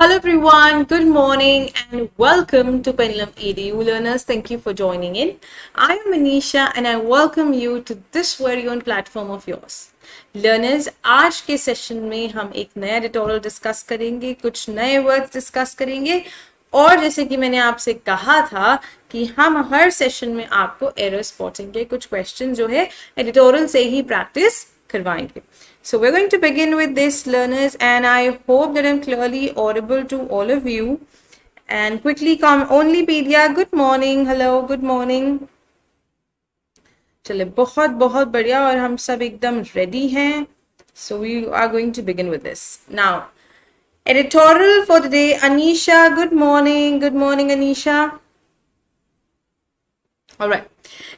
Hello everyone, good morning and welcome to PendulumEdu. Learners, thank you for joining in. I am Manisha and I welcome you to this very own platform of yours. Learners, आज के session में हम एक नया editorial discuss करेंगे, कुछ नए words discuss करेंगे और जैसे कि मैंने आपसे कहा था कि हम हर सेशन में आपको एरर स्पॉटिंग के कुछ क्वेश्चन जो है एडिटोरियल से ही प्रैक्टिस करवाएंगे. So we're going to begin with this, learners, and I hope that I'm clearly audible to all of you. And quickly come, Onlypedia, good morning, hello, good morning. चले बहुत बहुत बढ़िया और हम सब एकदम ready हैं. So we are going to begin with this. Now, editorial for the day, Anisha, good morning, Anisha. All right.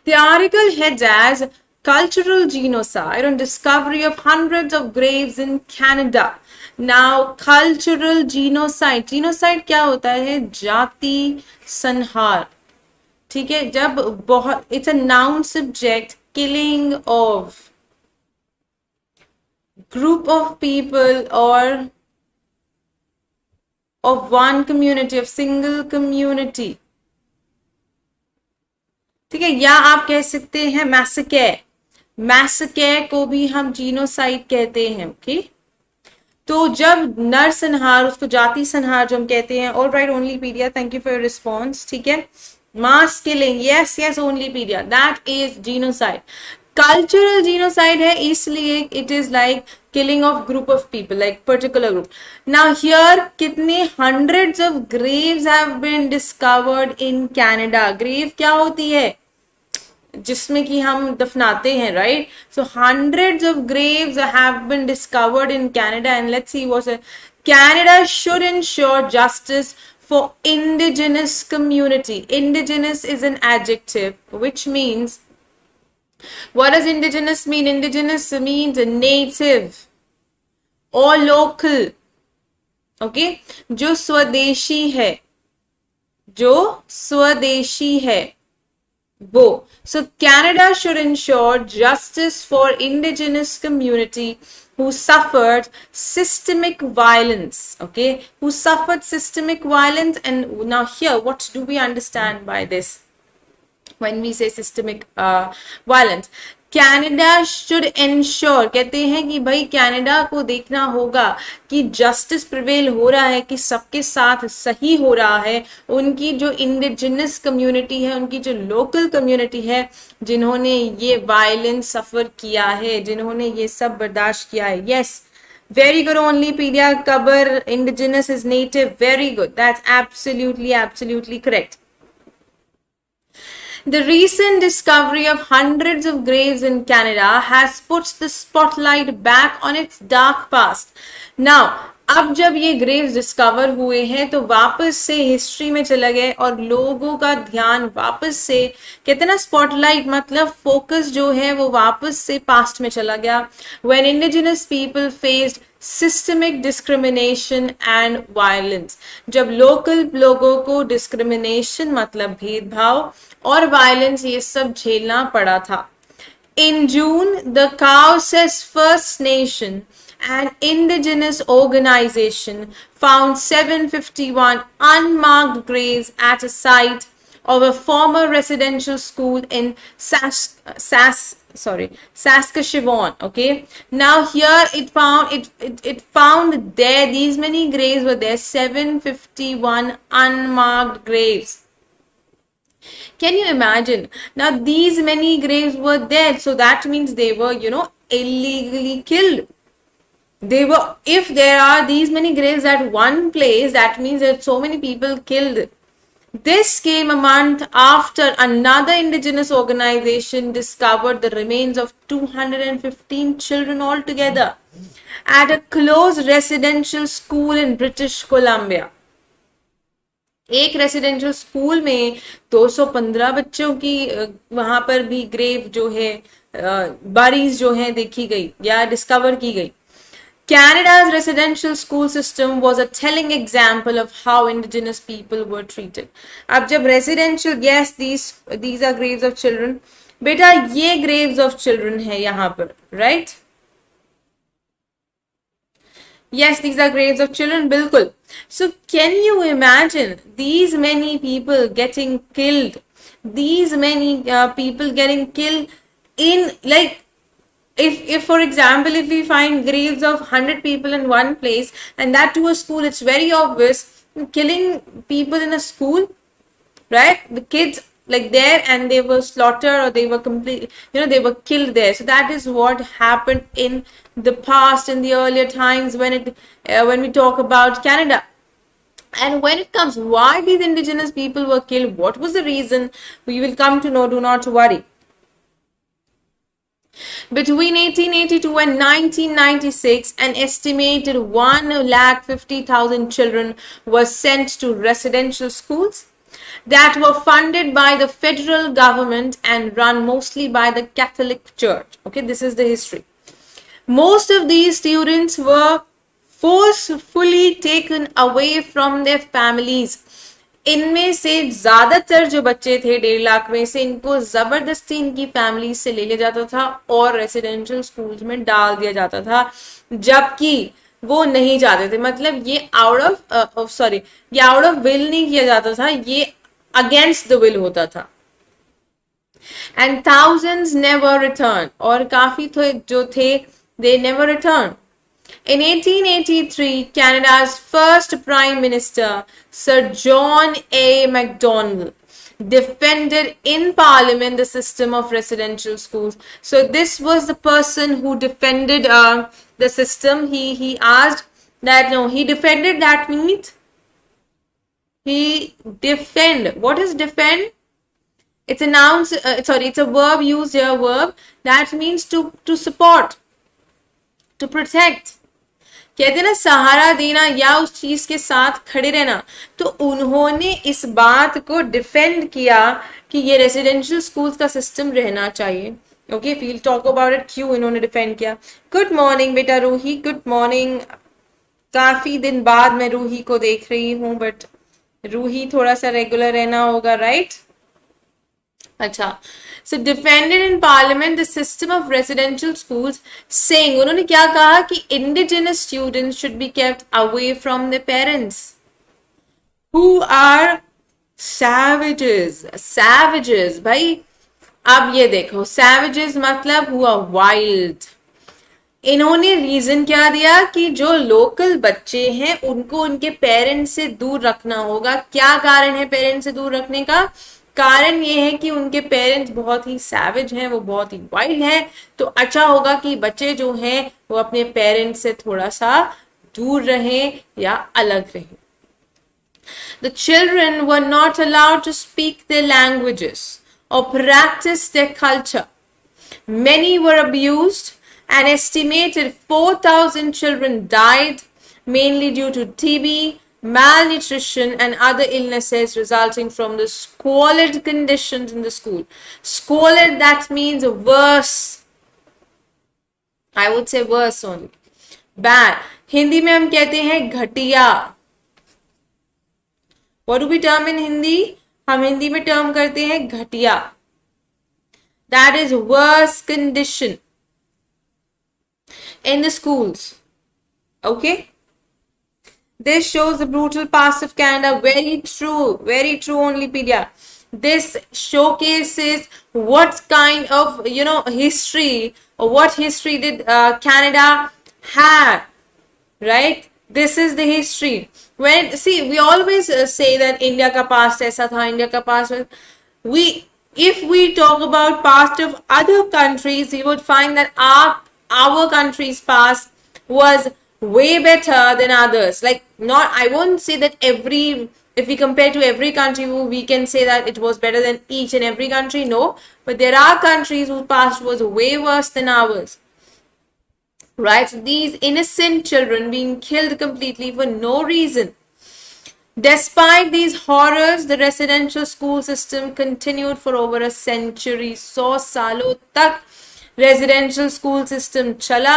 The article heads as Cultural genocide on discovery of hundreds of graves in Canada. Now, cultural genocide. Genocide क्या होता है? जाति संहार. ठीक है, जब बहुत it's a noun subject, killing of group of people or of one community, of single community. ठीक है, या आप कह सकते हैं मैसेकेयर. मैसेकेयर को भी हम जीनोसाइड कहते हैं. ओके, तो जब नरसंहार, उसको जाति संहार जो हम कहते हैं. All right Onlypedia, thank you for your response. ठीक है, mass killing, yes yes Onlypedia, that is genocide. Cultural genocide है इसलिए it is like killing of group of people, like particular group. Now here कितने hundreds of graves have been discovered in Canada. grave क्या होती है? जिसमें कि हम दफनाते हैं, right? So hundreds of graves have been discovered in Canada, and let's see what's it. Canada should ensure justice for indigenous community. Indigenous is an adjective, which means, what does indigenous mean? Indigenous means native or local. Okay, जो स्वदेशी है, जो स्वदेशी है वो. So Canada should ensure justice for indigenous community who suffered systemic violence. Okay, who suffered systemic violence. And now here, what do we understand by this when we say systemic violence? Canada should ensure, कहते हैं कि भाई Canada को देखना होगा कि justice prevail हो रहा है, कि सबके साथ सही हो रहा है. उनकी जो इंडिजिनस कम्युनिटी है, उनकी जो लोकल कम्युनिटी है, जिन्होंने ये वायलेंस सफर किया है, जिन्होंने ये सब बर्दाश्त किया है. Yes, very good Onlypedia, cover indigenous is native, very good, that's absolutely correct. The recent discovery of hundreds of graves in Canada has put the spotlight back on its dark past. Now, अब जब ये Graves discover हुए हैं तो वापस से history में चला गए और लोगों का ध्यान वापस से, कहते ना स्पॉटलाइट मतलब फोकस जो है वो वापस से पास्ट में चला गया. When indigenous people faced systemic discrimination and violence. जब लोकल लोगों को डिस्क्रिमिनेशन मतलब भेदभाव और वायलेंस ये सब झेलना पड़ा था. In June, the Cowsess First Nation, an indigenous organization, found 751 unmarked graves at a site of a former residential school in Saskatchewan. Okay, now here it found there these many graves were there, 751 unmarked graves. Can you imagine? Now these many graves were there, so that means they were, illegally killed. They were, if there are these many graves at one place, that means that so many people killed. This came a month after another indigenous organization discovered the remains of 215 children altogether at a closed residential school in British Columbia. एक residential school में 215 बच्चों की वहां पर भी grave जो है, bodies जो है देखी गई या डिस्कवर की गई. Canada's residential school system was a telling example of how indigenous people were treated. अब जब residential, yes, these are graves of children. बेटा ये graves of children है यहाँ पर, right? Yes, these are graves of children, bilkul. So can you imagine these many people getting killed? These many people getting killed in, like, if for example, if we find graves of 100 people in one place, and that to a school, it's very obvious killing people in a school, right? The kids like there, and they were slaughtered, or they were complete, they were killed there. So that is what happened in the past, in the earlier times, when we talk about Canada. And when it comes, why these indigenous people were killed, what was the reason, we will come to know, do not worry. Between 1882 and 1996, an estimated 150,000 children were sent to residential schools that were funded by the federal government and run mostly by the Catholic Church. Okay, this is the history. Most of these students were forcefully taken away from their families. इनमें से ज्यादातर जो बच्चे थे 1.5 लाख में से, इनको जबरदस्ती इनकी फैमिली से ले लिया जाता था और रेसिडेंशियल स्कूल्स में डाल दिया जाता था, जबकि वो नहीं चाहते थे. मतलब ये आउट ऑफ विल नहीं किया जाता था, ये अगेंस्ट द विल होता था. एंड थाउजेंड्स नेवर रिटर्न, और काफी जो थे they never returned. In 1883, Canada's first Prime Minister, Sir John A. Macdonald, defended in Parliament the system of residential schools. So this was the person who defended the system. He asked that, no, he defended, that means he defend. What is defend? It's a noun, it's a verb used here, verb that means to support, to protect. कहते हैं ना सहारा देना या उस चीज के साथ खड़े रहना. तो उन्होंने इस बात को डिफेंड किया कि ये रेसिडेंशियल स्कूल्स का सिस्टम रहना चाहिए. Okay, we'll talk about it, क्यों इन्होंने डिफेंड किया. गुड मॉर्निंग बेटा रूही, गुड मॉर्निंग. काफी दिन बाद मैं रूही को देख रही हूँ, बट रूही थोड़ा सा रेगुलर रहना होगा, राइट? अच्छा, so defended in parliament the system of residential schools, saying, उन्होंने क्या कहा कि indigenous students should be kept away from their parents who are savages. Savages, भाई अब ये देखो, savages मतलब हुआ wild. इन्होंने रीजन क्या दिया कि जो लोकल बच्चे हैं उनको उनके पेरेंट्स से दूर रखना होगा. क्या कारण है पेरेंट्स से दूर रखने का? कारण ये है कि उनके पेरेंट्स बहुत ही सैवेज हैं, वो बहुत ही वाइल्ड हैं, तो अच्छा होगा कि बच्चे जो हैं वो अपने पेरेंट्स से थोड़ा सा दूर रहें या अलग रहें. The children were not allowed to speak their languages or practice their culture. Many were abused. An estimated 4,000 children died, mainly due to TB, malnutrition and other illnesses resulting from the squalid conditions in the school. Squalid, that means worse. I would say worse only. Bad. Hindi में हम कहते हैं घटिया. What do we term in Hindi? हम हिंदी में term करते हैं घटिया. That is worse condition in the schools. Okay? This shows the brutal past of Canada. Very true only, Pedia. This showcases what kind of, history, or what history did Canada have, right? This is the history. We always say that India ka past aisa tha, India ka past. If we talk about past of other countries, we would find that our country's past was way better than others. I won't say that if we compare to every country, we can say that it was better than each and every country. No, but there are countries whose past was way worse than ours. Right? So these innocent children being killed completely for no reason. Despite these horrors, the residential school system continued for over a century. 100 सालों तक residential school system चला,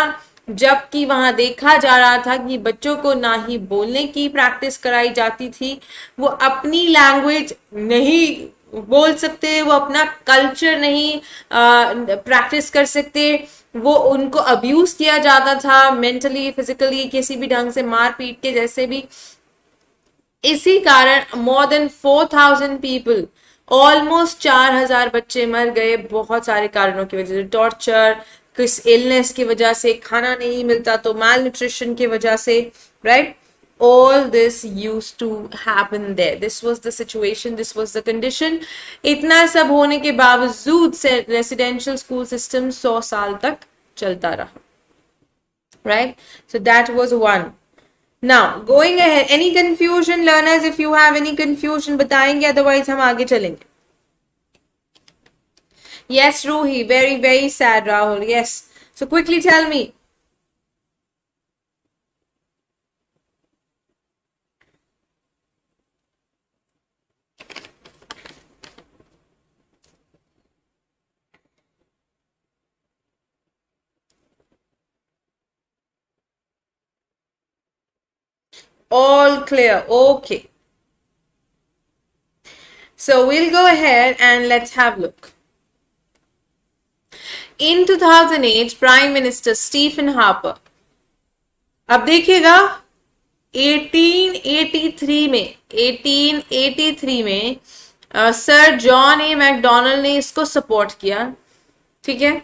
जबकि वहां देखा जा रहा था कि बच्चों को ना ही बोलने की प्रैक्टिस कराई जाती थी, वो अपनी लैंग्वेज नहीं बोल सकते, वो अपना कल्चर नहीं प्रैक्टिस कर सकते, वो उनको अब्यूज किया जाता था मेंटली, फिजिकली, किसी भी ढंग से मार पीट के जैसे भी। इसी कारण मोर देन 4,000 पीपल, ऑलमोस्ट 4,000 बच्चे मर गए बहुत सारे कारणों की वजह से, टॉर्चर, किस इलनेस की वजह से, खाना नहीं मिलता तो माल न्यूट्रिशन की वजह से, right? All this used to happen there. This was the situation, this was the condition. इतना सब होने के बावजूद से रेसिडेंशियल स्कूल सिस्टम 100 साल तक चलता रहा, right? So that was one. Now going ahead, any confusion learners? If you have any confusion बताएंगे, otherwise हम आगे चलेंगे. Yes, Ruhi, very very sad, Rahul. Yes, so quickly tell me. All clear. Okay. So we'll go ahead and let's have a look. In 2008, Prime Minister Stephen Harper, अब देखिएगा 1883 में sir John ए McDonald ने इसको support किया, ठीक है।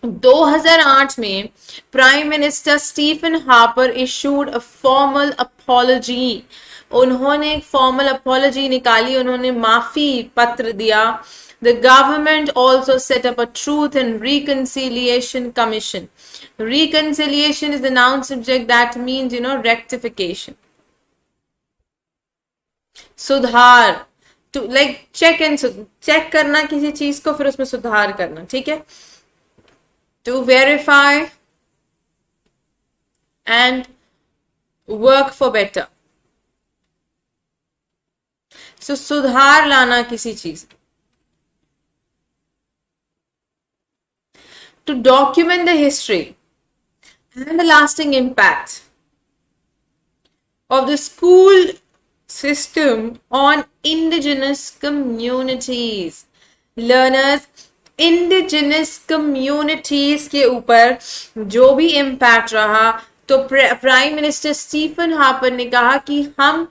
2008 में prime minister Stephen Harper issued a formal apology, उन्होंने एक फॉर्मल अपॉलजी निकाली, उन्होंने माफी पत्र दिया। The government also set up a Truth and Reconciliation Commission. Reconciliation is the noun subject, that means, rectification. सुधार, to like check करना किसी चीज को, फिर उसमें सुधार करना, ठीक है। To verify and work for better. So सुधार लाना किसी चीज। To document the history and the lasting impact of the school system on indigenous communities. Learners, indigenous communities के ऊपर जो भी impact रहा, तो प्राइम मिनिस्टर स्टीफन हार्पर ने कहा कि हम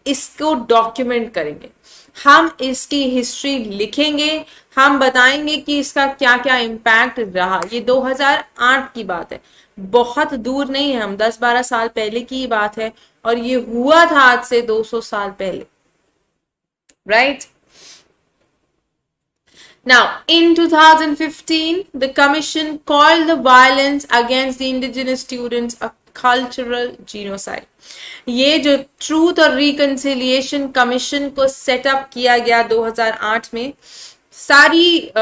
इसको डॉक्यूमेंट करेंगे, हम इसकी हिस्ट्री लिखेंगे, हम बताएंगे कि इसका क्या क्या इम्पैक्ट रहा। ये 2008 की बात है, बहुत दूर नहीं है, हम 10-12 साल पहले की बात है, और ये हुआ था आज से 200 साल पहले, right? Now, in 2015, the commission called the violence against the indigenous students a cultural genocide. ये जो ट्रूथ और रिकंसिलिएशन कमीशन को सेटअप किया गया 2008 में, सारी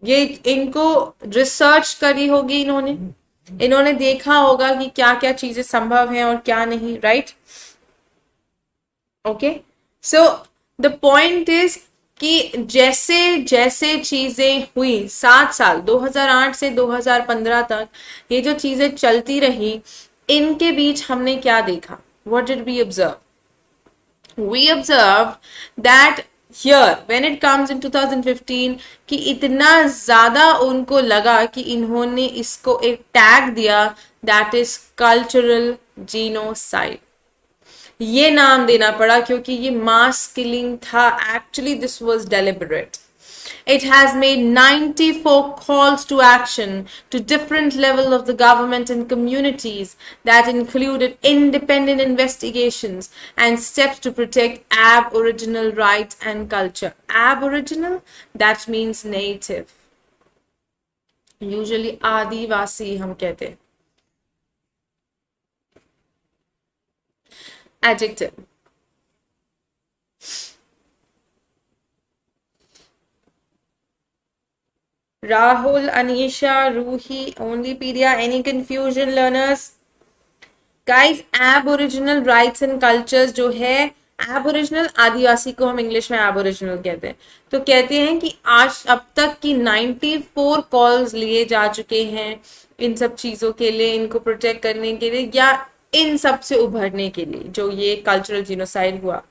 ये इनको रिसर्च करी होगी इन्होंने देखा होगा कि क्या क्या चीजें संभव हैं और क्या नहीं, right? Okay, so the point is कि जैसे जैसे चीजें हुई 7 साल 2008 से 2015 तक, ये जो चीजें चलती रही, इनके बीच हमने क्या देखा? What did we observe? We observed that here when it comes in 2015 कि इतना ज्यादा उनको लगा कि इन्होंने इसको एक टैग दिया, that is cultural genocide. ये नाम देना पड़ा क्योंकि ये मास किलिंग था, actually this was deliberate. It has made 94 calls to action to different levels of the government and communities that included independent investigations and steps to protect Aboriginal rights and culture. Aboriginal, that means native. Usually आदिवासी हम कहते हैं. Adjective. Rahul, Anisha, Ruhi, Onlypedia, any confusion learners? Guys, Aboriginal rights and cultures जो है, Aboriginal आदिवासी को हम English में Aboriginal कहते हैं, तो कहते हैं कि आज अब तक की 94 कॉल्स लिए जा चुके हैं इन सब चीजों के लिए, इनको प्रोटेक्ट करने के लिए या इन सब से उभरने के लिए, जो ये कल्चरल जिनोसाइड हुआ।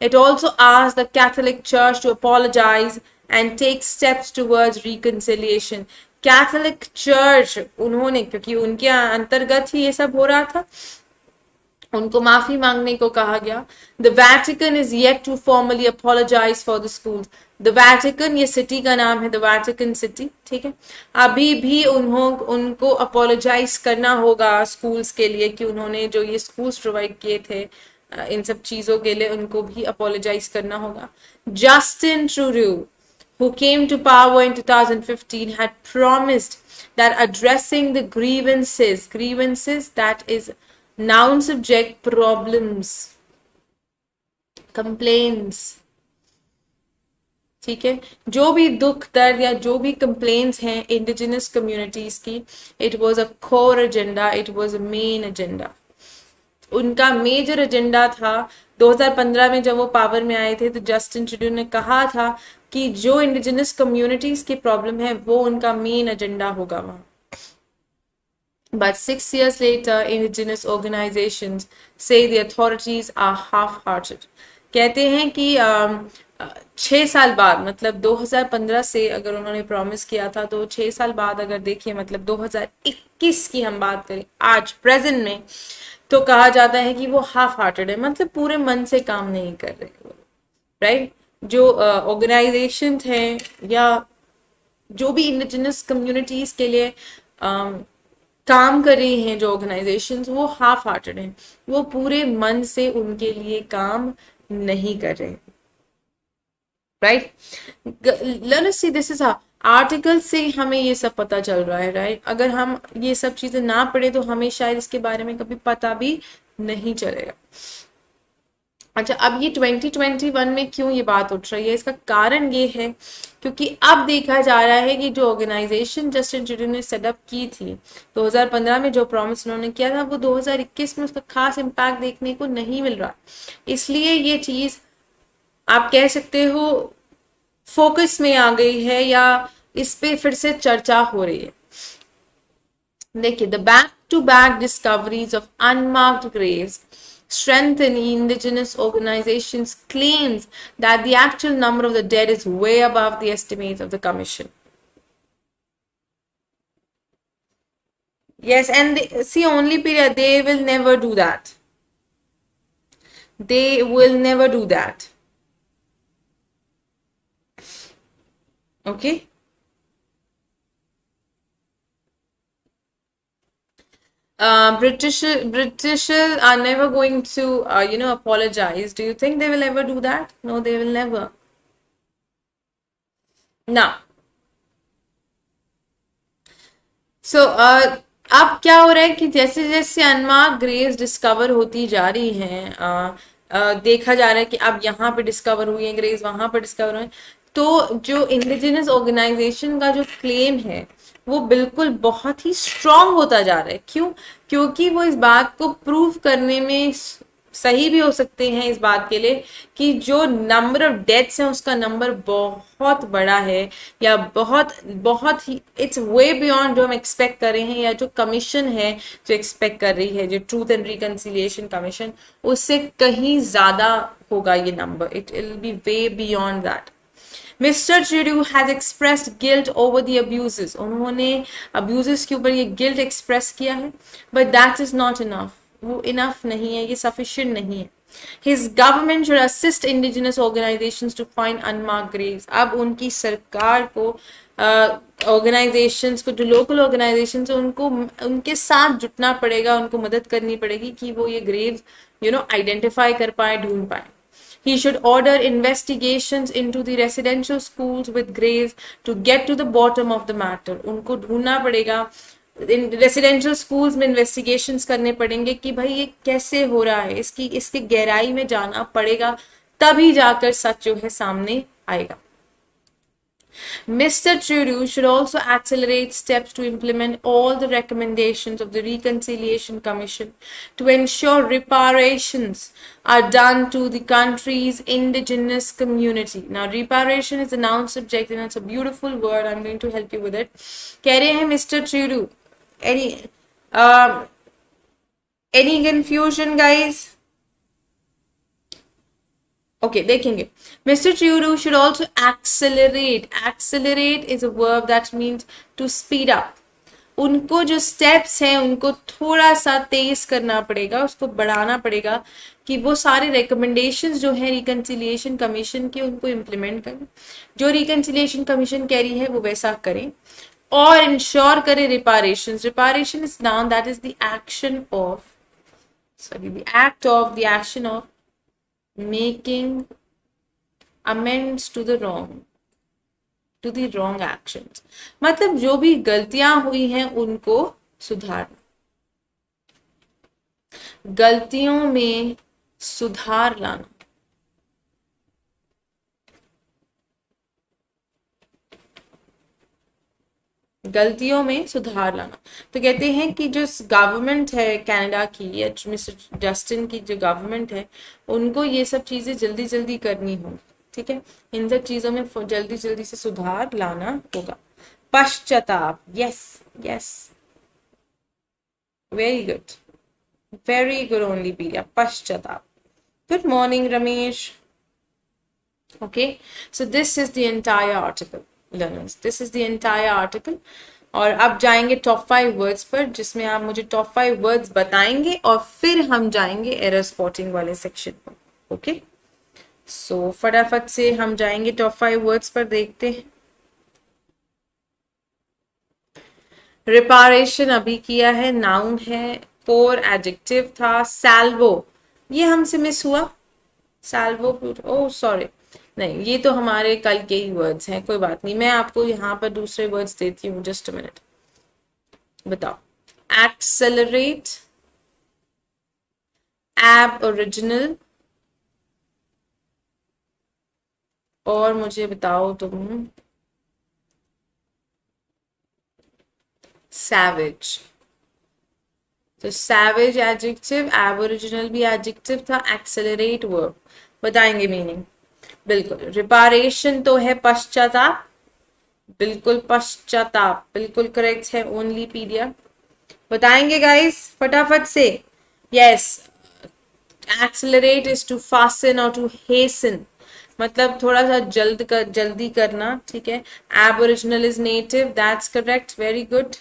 It also asked the Catholic Church to apologize and take steps towards reconciliation. Catholic church उन्होंने, क्योंकि उनके अंतर्गत ही ये सब हो रहा था, उनको माफी मांगने को कहा गया. The Vatican is yet to formally apologise for the school. The Vatican, ये सिटी का नाम है, द वैटिकन सिटी, ठीक है. अभी भी उनको अपोलोजाइज करना होगा स्कूल्स के लिए कि उन्होंने जो ये स्कूल्स प्रोवाइड किए थे इन सब चीजों के लिए, उनको भी अपोलोजाइज करना होगा. Justin Trudeau, who came to power in 2015, had promised that addressing the grievances, that is noun subject, problems, complaints, ठीक है, जो भी दुख दर्द या जो भी कंप्लेन्स हैं इंडिजिनस कम्युनिटीज की, it was a core agenda, it was a main agenda. उनका मेजर एजेंडा था. 2015 में जब वो पावर में आए थे तो जस्टिन ट्रूडो ने कहा था कि जो इंडिजिनस कम्युनिटीज की प्रॉब्लम है वो उनका मेन एजेंडा होगा वहां. But 6 years later, indigenous organizations say the authorities are half-hearted. कहते हैं कि 6 साल बाद, मतलब 2015 से अगर उन्होंने प्रॉमिस किया था तो 6 साल बाद अगर देखिए, मतलब 2021 की हम बात करें आज प्रेजेंट में, तो कहा जाता है कि वो हाफ हार्टेड है, मतलब पूरे मन से काम नहीं कर रहे, राइट. जो ऑर्गेनाइजेशन हैं या जो भी इंडिजिनस कम्युनिटीज के लिए काम कर रही हैं जो ऑर्गेनाइजेशंस, वो हाफ हार्टेड हैं, वो पूरे मन से उनके लिए काम नहीं कर रहे, right. Let us see, this is article से हमें ये सब पता चल रहा है, राइट. अगर हम ये सब चीजें ना पढ़े तो हमें शायद इसके बारे में कभी पता भी नहीं चलेगा. अच्छा, अब ये 2021 में क्यों ये बात उठ रही है, इसका कारण ये है क्योंकि अब देखा जा रहा है कि जो ऑर्गेनाइजेशन जस्टिन ट्रूडो ने सेटअप की थी 2015 में, जो प्रॉमिस उन्होंने किया था, वो 2021 में उसका खास इम्पैक्ट देखने को नहीं मिल रहा. इसलिए ये चीज आप कह सकते हो फोकस में आ गई है या इस पे फिर से चर्चा हो रही है. देखिए, the back to back discoveries of unmarked graves strengthen indigenous organizations' claims that the actual number of the dead is way above the estimates of the commission. Yes, and see, only period, they will never do that. They will never do that. Okay. British are never going to apologize. Do you think they will ever do that? No, they will never. Now, so अब क्या हो रहा है कि जैसे जैसे unmarked Graves discover होती जा रही हैं, देखा जा रहा है कि अब यहाँ पे डिस्कवर हुई है ग्रेव्स, वहां पर डिस्कवर हुए, तो जो इंडिजिनस ऑर्गेनाइजेशन का जो क्लेम है वो बिल्कुल बहुत ही स्ट्रांग होता जा रहा है. क्यों? क्योंकि वो इस बात को प्रूव करने में सही भी हो सकते हैं इस बात के लिए कि जो नंबर ऑफ डेथ्स हैं उसका नंबर बहुत बड़ा है, या बहुत ही इट्स वे बियॉन्ड जो हम एक्सपेक्ट कर रहे हैं, या जो कमीशन है जो एक्सपेक्ट कर रही है, जो ट्रूथ एंड रिकंसिलिएशन कमीशन, उससे कहीं ज्यादा होगा ये number. It will be way beyond that. Mr. Trudeau has expressed guilt over the abuses. उन्होंने abuses के ऊपर ये guilt express किया है, but that is not enough. वो enough नहीं है, ये sufficient नहीं है. His government should assist indigenous organizations to find unmarked graves. अब उनकी सरकार को organizations को, जो local organizations हैं, उनको उनके साथ जुटना पड़ेगा, उनको मदद करनी पड़ेगी कि वो ये graves identify कर पाए, ढूंढ पाए. He should order investigations into the residential schools with graves to get to the bottom of the matter. उनको ढूंढना पड़ेगा, रेसिडेंशियल स्कूल्स में इन्वेस्टिगेशंस करने पड़ेंगे कि भाई ये कैसे हो रहा है, इसकी गहराई में जाना पड़ेगा, तभी जाकर सच जो है सामने आएगा. Mr. Trudeau should also accelerate steps to implement all the recommendations of the Reconciliation Commission to ensure reparations are done to the country's indigenous community. Now, reparation is a noun subject and it's a beautiful word. I'm going to help you with it. कह रहे हैं Mr. Trudeau. Any confusion, guys? Okay देखेंगे, mister च्यूडू should also accelerate. Accelerate is a verb that means to speed up. उनको जो steps हैं उनको थोड़ा सा तेज करना पड़ेगा, उसको बढ़ाना पड़ेगा कि वो सारे रिकमेंडेशंस जो है रिकंसिलिएशन कमीशन के उनको इम्प्लीमेंट करें, जो रिकंसिलिएशन कमीशन कह रही है वो वैसा करें, और इंश्योर करें reparation. Reparation is noun that is the action of, sorry, the act of, the action of making amends to the wrong actions. मतलब जो भी गलतियां हुई हैं उनको सुधारना, गलतियों में सुधार लाना. गलतियों में सुधार लाना. तो कहते हैं कि जो गवर्नमेंट है कनाडा की या मिस्टर जस्टिन की जो गवर्नमेंट है उनको ये सब चीजें जल्दी जल्दी करनी होगी. ठीक है, इन सब चीजों में जल्दी जल्दी से सुधार लाना होगा. पश्चाताप. Yes yes, very good, very good only period. पश्चाताप. Good morning Ramesh. Okay, so this is the entire article, learners. This is the entire article. और अब जाएंगे टॉप 5 वर्ड्स पर, जिसमें आप मुझे टॉप 5 वर्ड्स बताएंगे और फिर हम जाएंगे एरर स्पॉटिंग वाले सेक्शन पर. ओके, सो फटाफट से हम जाएंगे टॉप 5 वर्ड्स पर. देखते हैं. रिपारेशन अभी किया है, नाउन है. कोर एडजेक्टिव था. सैल्वो, ये हमसे मिस हुआ. सैल्वो, ओह सॉरी, नहीं ये तो हमारे कल के ही वर्ड्स हैं, कोई बात नहीं, मैं आपको यहाँ पर दूसरे वर्ड्स देती हूँ. जस्ट अ मिनट, बताओ. एक्सेलरेट, एब ओरिजिनल, और मुझे बताओ तुम सैवेज. तो सैवेज एडजेक्टिव, एबोरिजिनल भी एडजेक्टिव था, एक्सेलरेट वर्ब. बताएंगे मीनिंग. बिल्कुल. रिपारेशन तो है पश्चाताप, बिल्कुल पश्चाताप, बिल्कुल करेक्ट है ओनली पीडिया. बताएंगे गाइस फटाफट से. Yes, accelerate is to fasten और टू हेसन, मतलब थोड़ा सा जल्दी करना. ठीक है. Aboriginal is native, that's correct, very good.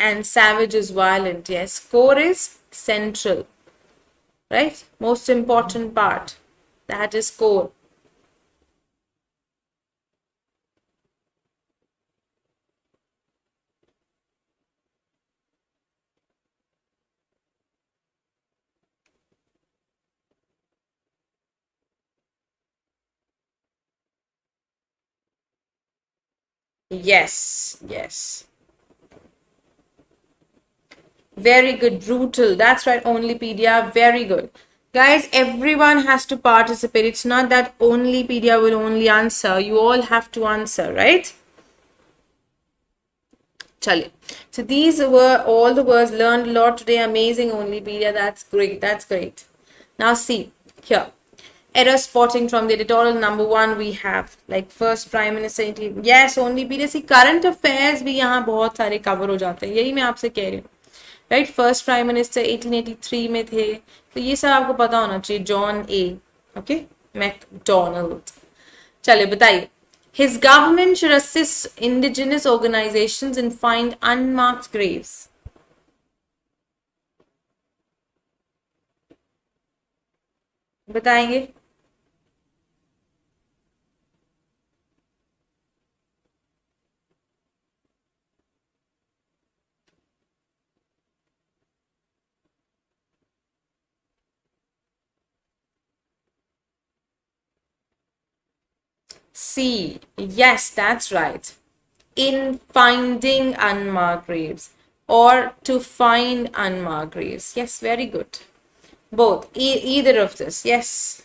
And savage is violent. Yes, core is central, right? Most important part, that is core. Yes, yes. Very good. Brutal, that's right only pedia. Very good guys, everyone has to participate. It's not that only pedia will only answer, you all have to answer, right? Chale, so these were all the words. Learned a lot today. Amazing only pedia, that's great, that's great. Now see here, error spotting from the editorial number 1 we have like first prime minister. Yes only pedia. See current affairs भी यहाँ बहुत सारे cover हो जाते हैं, यही मैं आपसे कह रही हूँ. राइट, फर्स्ट प्राइम मिनिस्टर 1883 में थे, तो ये सब आपको पता होना चाहिए. जॉन ए, ओके, मैकडोनल्ड. चलिए बताइए. His government should assist indigenous organisations in find unmarked Graves. बताएंगे. C. Yes, that's right. In finding unmarked graves or to find unmarked graves. Yes, very good. Both. Either of this. Yes.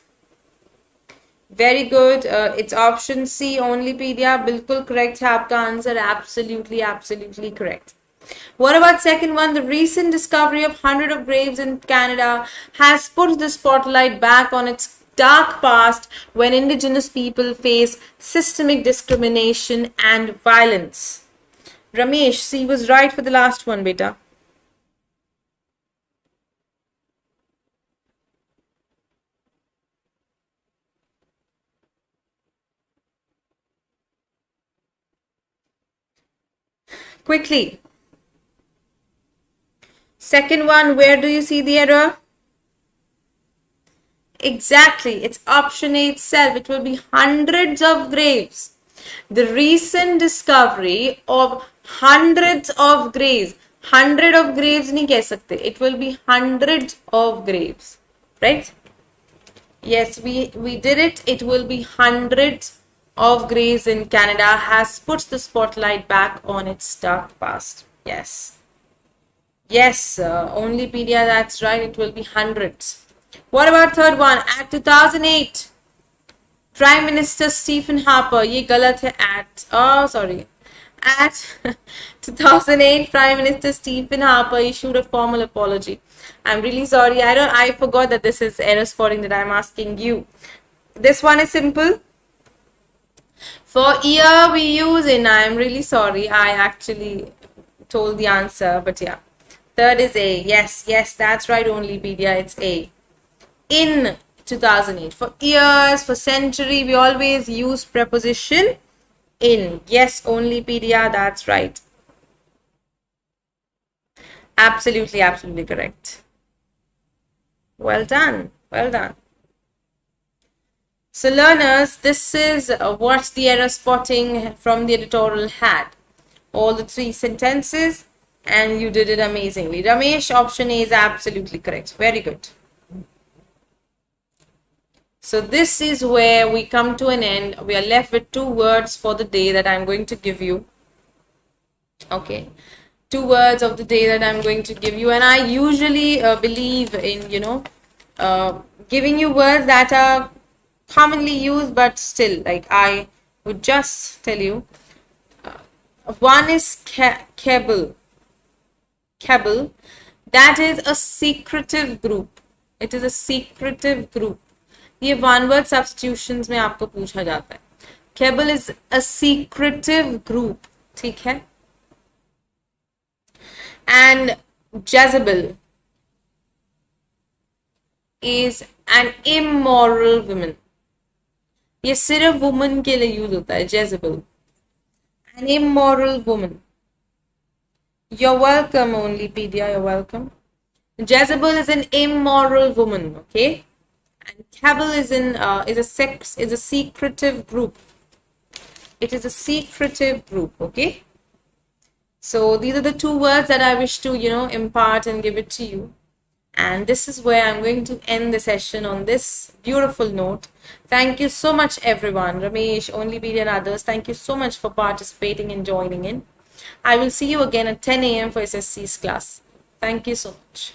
Very good. It's option C only pedia. बिल्कुल correct है आपका answer. Absolutely, absolutely correct. What about second one? The recent discovery of hundreds of graves in Canada has put the spotlight back on its dark past when indigenous people face systemic discrimination and violence. Ramesh, C was right for the last one, beta. Quickly. Second one, where do you see the error? Exactly, it's option A itself. It will be hundreds of graves. The recent discovery of hundreds of graves. 100 of graves नहीं कह सकते. It will be hundreds of graves, right? Yes, we did it. It will be hundreds of graves in Canada has put the spotlight back on its dark past. Yes. Yes, only Pedia, that's right. It will be hundreds. What about third one? At 2008, Prime Minister Stephen Harper, ye galat hai at, oh sorry. At 2008, Prime Minister Stephen Harper issued a formal apology. I'm really sorry. I forgot that this is error spotting that I'm asking you. This one is simple. For year we use in. I'm really sorry. I actually told the answer, but yeah. Third is A. Yes, that's right. Only Pedia. It's A. In 2008. For years, for century, we always use preposition in. Yes, only Pedia. That's right. Absolutely correct. Well done. So learners, this is what the error spotting from the editorial had. All the 3 sentences, and you did it amazingly. Ramesh, option A is absolutely correct. Very good. So this is where we come to an end. We are left with 2 words for the day that I'm going to give you. Okay. 2 words of the day that I'm going to give you. And I usually believe in, giving you words that are commonly used, but still, like I would just tell you. One is cabal. Cabal. That is a secretive group. It is a secretive group. ये one word substitutions में आपको पूछा जाता है. Cabal is a secretive group. ठीक है? And Jezebel is an immoral woman. ये सिर्फ woman के लिए यूज होता है. Jezebel, an immoral woman. You're welcome, only Pedia. You're welcome. Jezebel is an immoral woman. Okay. And cabal is a secretive group. It is a secretive group. Okay. So these are the 2 words that I wish to, impart and give it to you. And this is where I'm going to end the session on this beautiful note. Thank you so much, everyone. Ramesh, Only Pedia and others, thank you so much for participating and joining in. I will see you again at 10 a.m. for SSC's class. Thank you so much.